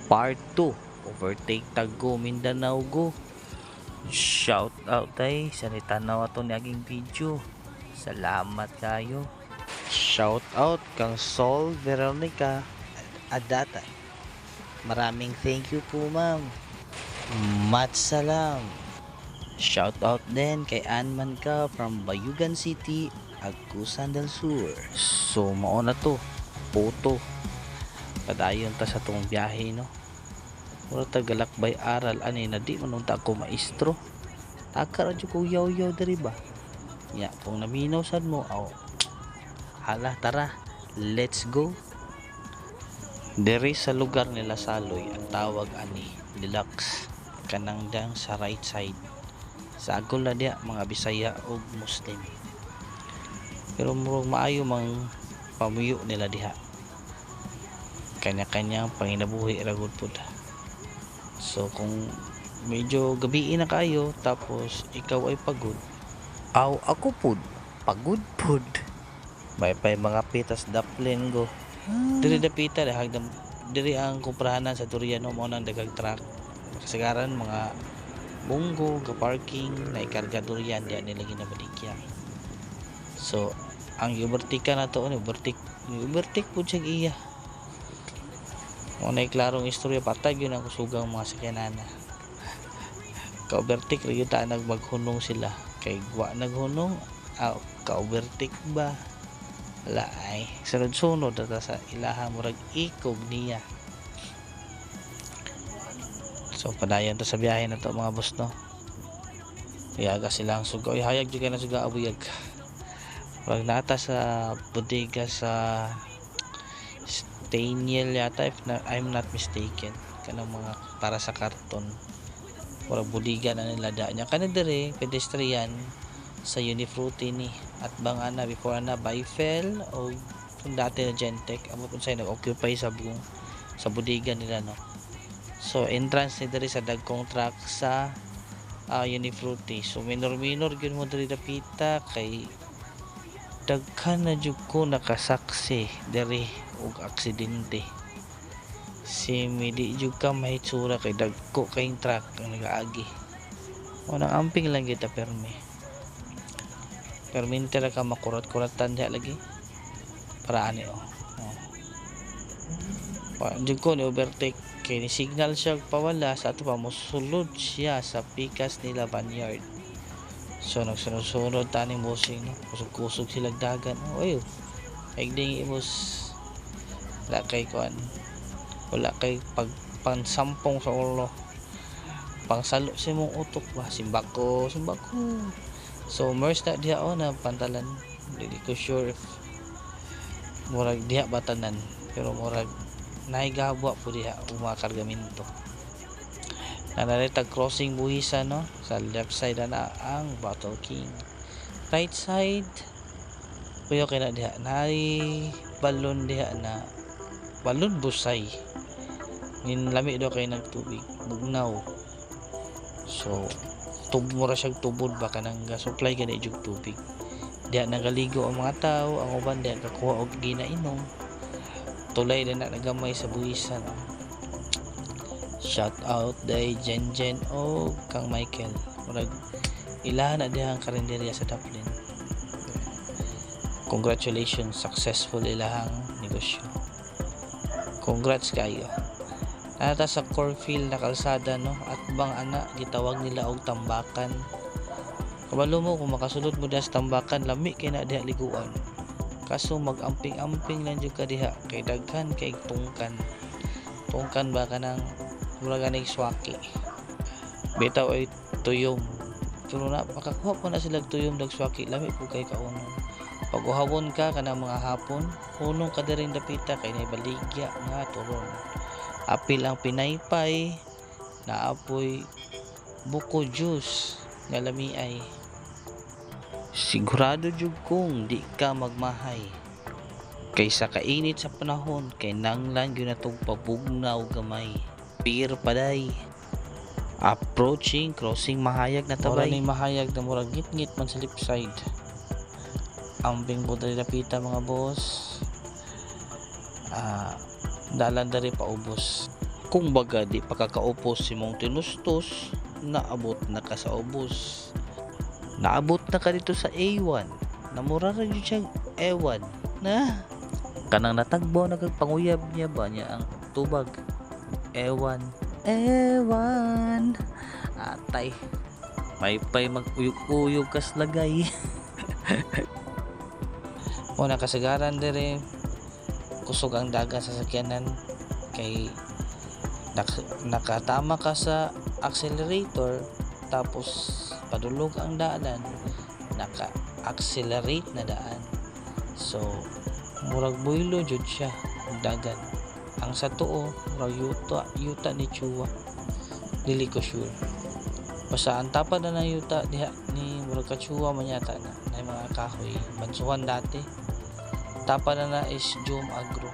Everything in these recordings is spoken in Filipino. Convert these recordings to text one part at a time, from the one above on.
Part 2, overtake Taggo Mindanao go. Shout out ay sa nitanaw ato ni aging video. Salamat kayo. Shout out kang Sol Veronica Adata. Maraming thank you po ma'am. Mat salam. Shout out din kay Anman ka from Bayugan City, Agusan del Sur. So mao na to, photo. Padayon ta sa tong biyahe no. Mura tagalakbay aral ani na di manunta ko maestro. Taka radyo ko yaw-yaw diri ba. Ya, kung naminaw sad mo, hala tara, let's go. Diri sa lugar nila Saloy, ang tawag ani Deluxe, kanang dang sa right side. Sa agol na diya mga Bisaya ug Muslim. Pero murag maayo mang pamuyo nila diha. Kanya-kanyang panginabuhi ra gud pud. So kung medyo gabi na kayo tapos ikaw ay pagod, ako pud pagod pud. May mga pitas daplin go. Diri dapita hagdam diri ang kumprahanan sa Duriano mo nang daghang truck. Kasagaran mga bunggo ga parking na ikarga durian diyan nila ginabaligya. So ang overtake na to ni overtake pud siya iya. Mo na klarong istorya patay yun ang kusugang mga sakyanana. Ka-overtake rin ta nagmaghunong sila. Kay gwa naghunong, ka-overtake ba? Wala ay. Sunod-sunod na sa ilaha murag ikog niya. So padayon to sa biyahe na to mga boss no. Iyaga silang sugaw. Ihayag juga na suga abuyag. Murag nata sa bodega sa Daniel yata if I'm not mistaken, kanang mga para sa karton para budiga na nila niya kana dire pedestrian sa Unifruti ni at bang ana before ana Bifel o kung dati na Gentech amo kun say nag-occupy sa buong sa budiga nila no. So entrance ni dire sa dagkong truck sa Unifruti. So minor gyud mo dire dapita kay daghan na jud ko nakasaksi diri og aksidente. Si midi jud ka mahitsura kay dagko kay truck ang nagaagi. O nang amping lang kita permente ra ka makurat-kuratan diha lagi. Para ani Pa jud ko ni overtake kay ni signal siya pawala sa ato pa mosulod siya sa pikas nila Banyard. So nagsunod-sunod taning busing no. Kusog-kusog sila dagan. Oy. Agding imos wala kay kuan. Wala kay pagpansampong sa ulo. Pangsalo si mong utok ba simbako. So merge na diha na pantalan. Hindi ko sure if murag diha batanan pero murag naigabwa po diha mga kargamento. Nanarita crossing buhisa no sa left side na ang Battle King, right side kuya kay na diha nai balon diha na balon busay nin lami do kay nagtubig bugnaw. So mura siyang tubod ba kanang supply gani jug tubig diha nagaligo ang mga tao ang uban diha kakuha og ginainom tulay na nagamay sa buhisan. Shout out day Jen o kang Michael murag ilahan na diha ang karinderya sa Dublin. Congratulations, successful ilahang negosyo. Congrats kayo. Nata sa Corfield na kalsada no at bang ana gitawag nila og tambakan. Kabalo mo kung makasulod mo diha sa tambakan lami kay na diha liguan. Kaso mag-amping-amping lang jud ka diha kay daghan kay tungkan. Tungkan ba kanang murag aning swaki. Bitaw ay tuyom. Pero na makakuha pa na sila tuyom dag swaki lami po kay kaunon. Pag uhawon ka kanang mga hapon, hunong ka diring dapita kay naibaligya nga turon. Apil ang pinaypay na apoy buko juice nga lamiay. Sigurado jud kung di ka magmahay. Kaysa kainit sa panahon kay nanglan gyud natong pabugnaw gamay. Peer paday. Approaching crossing mahayag na tabay. Ni mahayag na murag ngit-ngit man sa left side. Ambing po dali napita mga boss. Dalan dari paubos. Kung baga di pakakaupos si mong tinustos, naabot na ka sa ubos. Naabot na ka dito sa A1. Namura ra jud siya ewan na. Kanang natagbo nagpanguyab niya ba niya ang tubag. Ewan. Ewan. Atay. May pay maguyog-uyog kas lagay. Una kasagaran dire kusog ang daga sa sakyanan kay nakatama ka sa accelerator tapos padulog ang daanan, naka-accelerate na daan, so murag builo jud siya ang dagan. Ang sa tuo murag yuta ni Chua, dili ko sure, basta ang tapad na ng yuta diha ni murag ka Chua manyata na mga kahoy bansuhan dati. Tapad na is Jom Agro.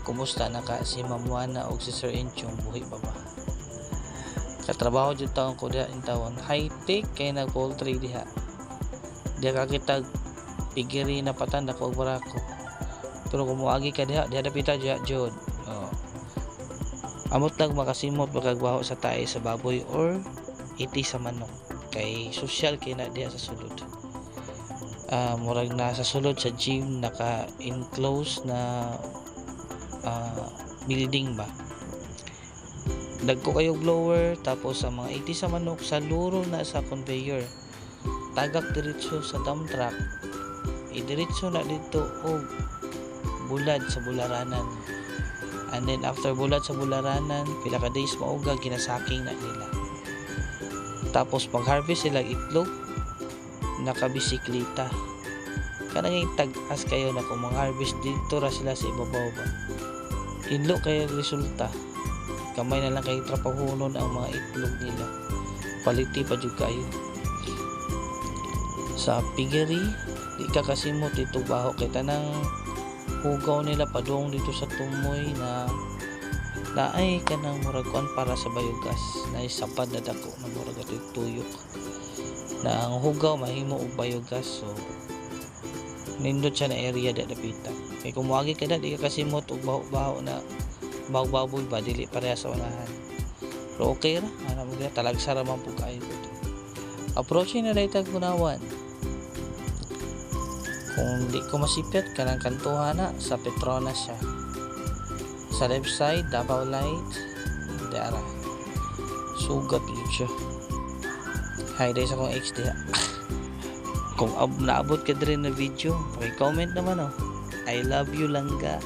Kumusta na ka si Ma'am Juana o si Sir Enchong, buhi pa ba? Katrabaho jud taon ko diha in tawon, high tech kay nag poultry diha. Diha ka kitag pigiri na patanda ko barako. Pero kung moagi ka diha dapita diha jud. Amot lang makasimot magagbaho sa tae sa baboy or iti sa manok. Kay social kay na diha sa sulod. Murag na sa sulod sa gym naka-enclose na building ba. Dagko kayo blower tapos sa mga 80 sa manok sa luro na sa conveyor. Tagak diretso sa dump truck. Idiretso na dito og bulad sa bularanan. And then after bulad sa bularanan, pila ka days mauga ginasaking na nila. Tapos pag-harvest sila itlog nakabisikleta. Kanang tag-as kayo na kung mag-harvest dito ra sila sa ibabaw ba. Inlo kayo resulta. Kamay na lang kayo trapahunon ang mga itlog nila. Paliti pa jud kayo. Sa piggery, di ka kasimot dito baho kay tanang hugaw nila padung dito sa tumoy na naay kanang murag kuan para sa biogas. Na isapad na dako na murag tuyok. Na ang hugaw mahimo og biogas, so nindot siya na area da dapita. Kay kung moagi ka di ka kasimot og baho na baboy ba dili pareha sa unahan. Pero okay ra ana mo talagsa ra man pug kayo dito. Approaching na daytag Bunawan. Kung di ko masipit kanang kantuhan na sa Petronas siya. Sa left side Davao Light dara. Sugat yun siya. Hi guys, akong ex diha. Kung naabot ka din na video, paki-comment naman I love you langga.